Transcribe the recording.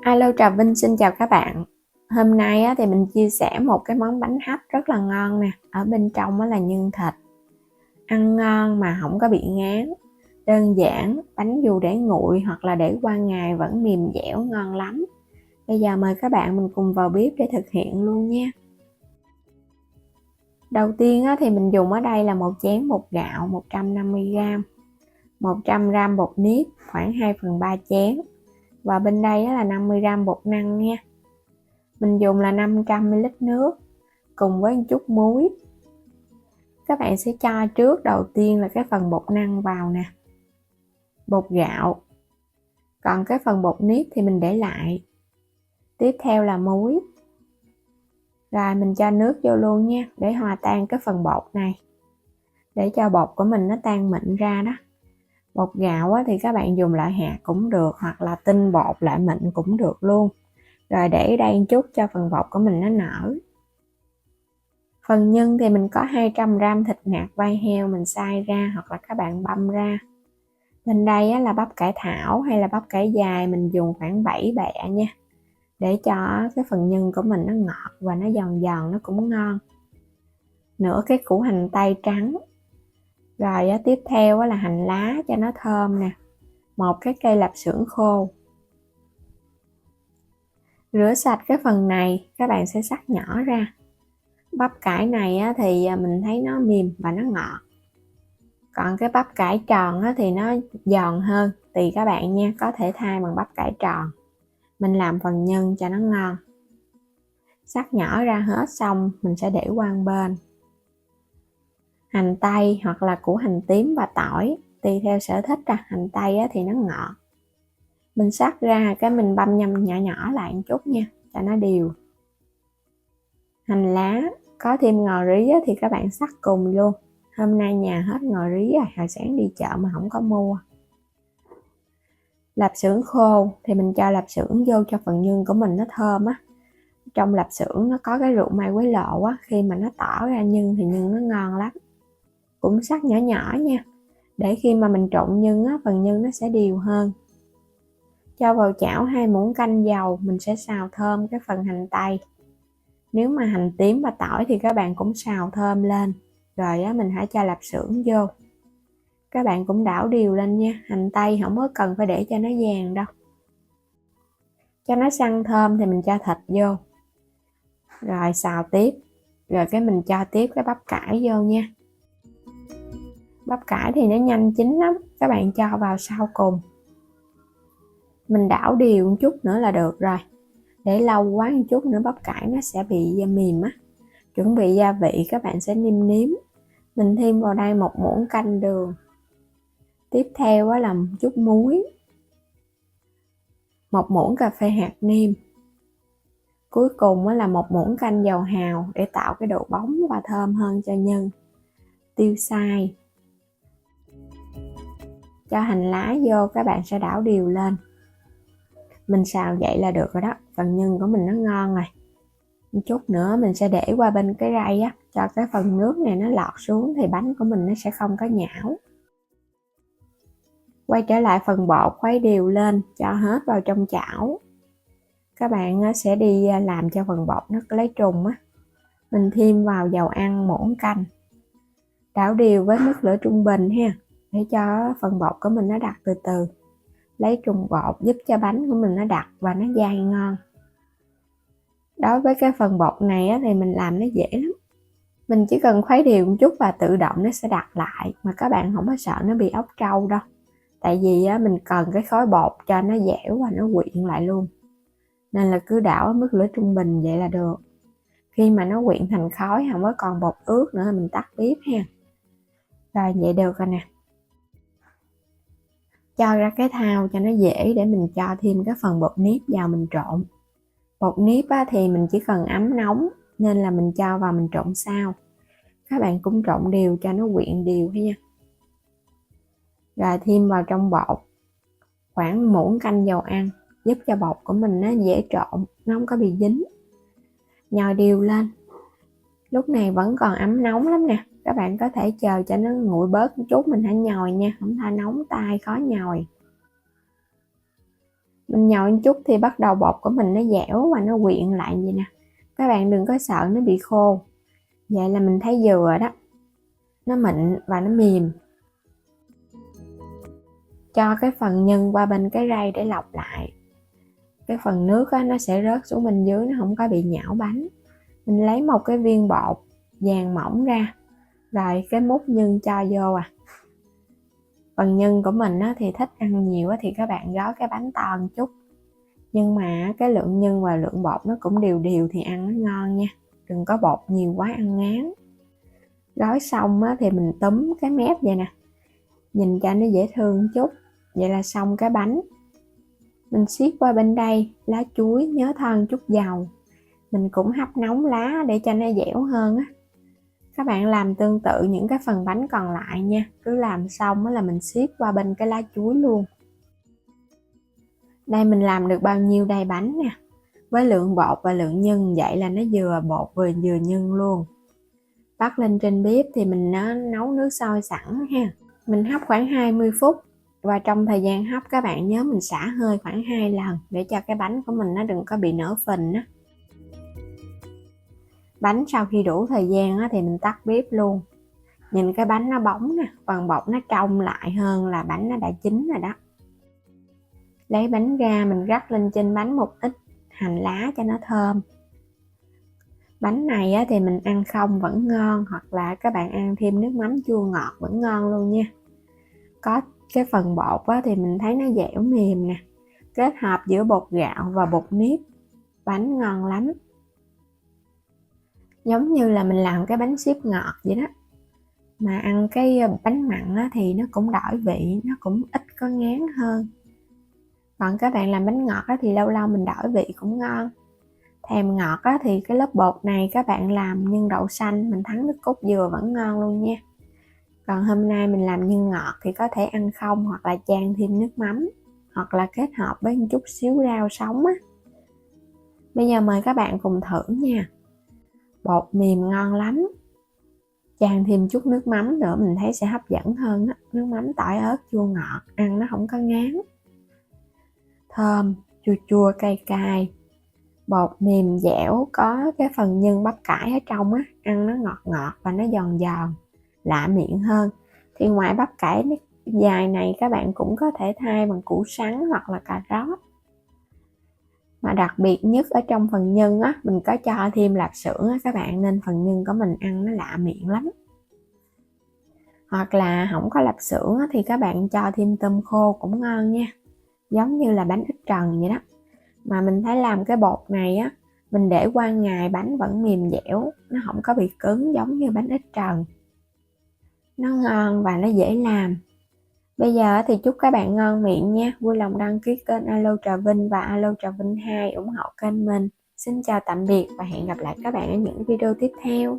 Alo, Trà Vinh xin chào các bạn. Hôm nay thì mình chia sẻ một cái món bánh hấp rất là ngon nè. Ở bên trong là nhân thịt, ăn ngon mà không có bị ngán. Đơn giản, bánh dù để nguội hoặc là để qua ngày vẫn mềm dẻo ngon lắm. Bây giờ mời các bạn mình cùng vào bếp để thực hiện luôn nha. Đầu tiên thì mình dùng ở đây là một chén bột gạo 150g, 100g bột nếp khoảng 2/3 chén, và bên đây là 50g bột năng nha. Mình dùng là 500ml nước cùng với một chút muối. Các bạn sẽ cho trước đầu tiên là cái phần bột năng vào nè, bột gạo, còn cái phần bột nếp thì mình để lại. Tiếp theo là muối, rồi mình cho nước vô luôn nha, để hòa tan cái phần bột này, để cho bột của mình nó tan mịn ra đó. Bột gạo thì các bạn dùng loại hạt cũng được, hoặc là tinh bột loại mịn cũng được luôn. Rồi để đây một chút cho phần bột của mình nó nở. Phần nhân thì mình có 200g thịt nạc vai heo mình xay ra, hoặc là các bạn băm ra. Bên đây là bắp cải thảo hay là bắp cải dài, mình dùng khoảng 7 bẹ nha, để cho cái phần nhân của mình nó ngọt và nó giòn giòn, nó cũng ngon. Nửa cái củ hành tây trắng. Rồi tiếp theo là hành lá cho nó thơm nè, một cái cây lạp xưởng khô. Rửa sạch cái phần này, các bạn sẽ cắt nhỏ ra. Bắp cải này thì mình thấy nó mềm và nó ngọt, còn cái bắp cải tròn thì nó giòn hơn, tùy các bạn nha, có thể thay bằng bắp cải tròn. Mình làm phần nhân cho nó ngon. Cắt nhỏ ra hết xong mình sẽ để qua một bên. Hành tây hoặc là củ hành tím và tỏi, tùy theo sở thích. Hành tây thì nó ngọt, mình cắt ra cái mình băm nhâm nhỏ nhỏ lại một chút nha, cho nó đều. Hành lá, có thêm ngò rí thì các bạn cắt cùng luôn. Hôm nay nhà hết ngò rí rồi, hồi sáng đi chợ mà không có mua. Lạp xưởng khô thì mình cho lạp xưởng vô cho phần nhân của mình nó thơm á. Trong lạp xưởng nó có cái rượu mai quế lộ á, khi mà nó tỏ ra nhân thì nhân nó ngon lắm. Cũng cắt nhỏ nhỏ nha, để khi mà mình trộn nhân á, phần nhân nó sẽ đều hơn. Cho vào chảo 2 muỗng canh dầu, mình sẽ xào thơm cái phần hành tây. Nếu mà hành tím và tỏi thì các bạn cũng xào thơm lên. Rồi mình hãy cho lạp xưởng vô. Các bạn cũng đảo đều lên nha, hành tây không có cần phải để cho nó vàng đâu. Cho nó săn thơm thì mình cho thịt vô. Rồi xào tiếp. Rồi cái mình cho tiếp cái bắp cải vô nha. Bắp cải thì nó nhanh chín lắm, các bạn cho vào sau cùng. Mình đảo đều một chút nữa là được rồi. Để lâu quá một chút nữa bắp cải nó sẽ bị mềm á. Chuẩn bị gia vị, các bạn sẽ nêm nếm. Mình thêm vào đây 1 muỗng canh đường. Tiếp theo là một chút muối, 1 muỗng cà phê hạt nêm. Cuối cùng là 1 muỗng canh dầu hào để tạo cái độ bóng và thơm hơn cho nhân. Tiêu xay. Cho hành lá vô, các bạn sẽ đảo đều lên. Mình xào vậy là được rồi đó, phần nhân của mình nó ngon rồi. Một chút nữa mình sẽ để qua bên cái rây á, cho cái phần nước này nó lọt xuống thì bánh của mình nó sẽ không có nhão. Quay trở lại phần bột, khuấy đều lên, cho hết vào trong chảo. Các bạn sẽ đi làm cho phần bột nó lấy trùng á. Mình thêm vào dầu ăn muỗng canh. Đảo đều với mức lửa trung bình ha, để cho phần bột của mình nó đặc từ từ. Lấy trùng bột giúp cho bánh của mình nó đặc và nó dai ngon. Đối với cái phần bột này thì mình làm nó dễ lắm. Mình chỉ cần khuấy đều một chút và tự động nó sẽ đặc lại, mà các bạn không có sợ nó bị ốc trâu đâu. Tại vì mình cần cái khối bột cho nó dẻo và nó quyện lại luôn. Nên là cứ đảo ở mức lửa trung bình vậy là được. Khi mà nó quyện thành khói, không có còn bột ướt nữa, mình tắt bếp ha. Rồi vậy được rồi nè. Cho ra cái thau cho nó dễ, để mình cho thêm cái phần bột nếp vào mình trộn. Bột nếp thì mình chỉ cần ấm nóng, nên là mình cho vào mình trộn sau. Các bạn cũng trộn đều cho nó quyện đều nha. Rồi thêm vào trong bột khoảng muỗng canh dầu ăn, giúp cho bột của mình nó dễ trộn, nó không có bị dính. Nhồi đều lên. Lúc này vẫn còn ấm nóng lắm nè, các bạn có thể chờ cho nó nguội bớt một chút mình hãy nhồi nha, không tha nóng tay khó nhồi. Mình nhồi một chút thì bắt đầu bột của mình nó dẻo và nó quyện lại vậy nè. Các bạn đừng có sợ nó bị khô. Vậy là mình thấy vừa đó. Nó mịn và nó mềm. Cho cái phần nhân qua bên cái rây để lọc lại. Cái phần nước á, nó sẽ rớt xuống bên dưới, nó không có bị nhão bánh. Mình lấy một cái viên bột vàng mỏng ra, rồi cái múc nhân cho vô à. Phần nhân của mình á, thì thích ăn nhiều á, thì các bạn gói cái bánh to một chút. Nhưng mà cái lượng nhân và lượng bột nó cũng đều đều thì ăn nó ngon nha. Đừng có bột nhiều quá ăn ngán. Gói xong á, thì mình túm cái mép vậy nè. Nhìn cho nó dễ thương một chút. Vậy là xong cái bánh. Mình siết qua bên đây lá chuối, nhớ thoa chút dầu. Mình cũng hấp nóng lá để cho nó dẻo hơn á. Các bạn làm tương tự những cái phần bánh còn lại nha. Cứ làm xong là mình siết qua bên cái lá chuối luôn. Đây mình làm được bao nhiêu đây bánh nè. Với lượng bột và lượng nhân vậy là nó vừa bột vừa nhân luôn. Bắt lên trên bếp thì mình nấu nước sôi sẵn ha. Mình hấp khoảng 20 phút. Và trong thời gian hấp các bạn nhớ mình xả hơi khoảng 2 lần để cho cái bánh của mình nó đừng có bị nở phình á. Bánh sau khi đủ thời gian á, thì mình tắt bếp luôn. Nhìn cái bánh nó bóng nè, phần bột nó trong lại hơn là bánh nó đã chín rồi đó. Lấy bánh ra mình rắc lên trên bánh một ít hành lá cho nó thơm. Bánh này á, thì mình ăn không vẫn ngon, hoặc là các bạn ăn thêm nước mắm chua ngọt vẫn ngon luôn nha. Có cái phần bột á, thì mình thấy nó dẻo mềm nè, kết hợp giữa bột gạo và bột nếp, bánh ngon lắm. Giống như là mình làm cái bánh xíp ngọt vậy đó. Mà ăn cái bánh mặn á, thì nó cũng đổi vị, nó cũng ít có ngán hơn. Còn các bạn làm bánh ngọt á, thì lâu lâu mình đổi vị cũng ngon. Thèm ngọt á, thì cái lớp bột này các bạn làm nhân đậu xanh, mình thắng nước cốt dừa vẫn ngon luôn nha. Còn hôm nay mình làm nhân ngọt thì có thể ăn không, hoặc là chan thêm nước mắm, hoặc là kết hợp với một chút xíu rau sống á. Bây giờ mời các bạn cùng thử nha. Bột mềm ngon lắm. Chan thêm chút nước mắm nữa mình thấy sẽ hấp dẫn hơn á. Nước mắm tỏi ớt chua ngọt, ăn nó không có ngán. Thơm, chua chua cay cay. Bột mềm dẻo, có cái phần nhân bắp cải ở trong á, ăn nó ngọt ngọt và nó giòn giòn, lạ miệng hơn. Thì ngoài bắp cải dài này các bạn cũng có thể thay bằng củ sắn hoặc là cà rốt. Mà đặc biệt nhất ở trong phần nhân á, mình có cho thêm lạp xưởng á các bạn, nên phần nhân của mình ăn nó lạ miệng lắm. Hoặc là không có lạp xưởng á, thì các bạn cho thêm tôm khô cũng ngon nha. Giống như là bánh ít trần vậy đó. Mà mình thấy làm cái bột này á, mình để qua ngày bánh vẫn mềm dẻo, nó không có bị cứng giống như bánh ít trần. Nó ngon và nó dễ làm. Bây giờ thì chúc các bạn ngon miệng nha. Vui lòng đăng ký kênh Alo Trà Vinh và Alo Trà Vinh 2 ủng hộ kênh mình. Xin chào tạm biệt và hẹn gặp lại các bạn ở những video tiếp theo.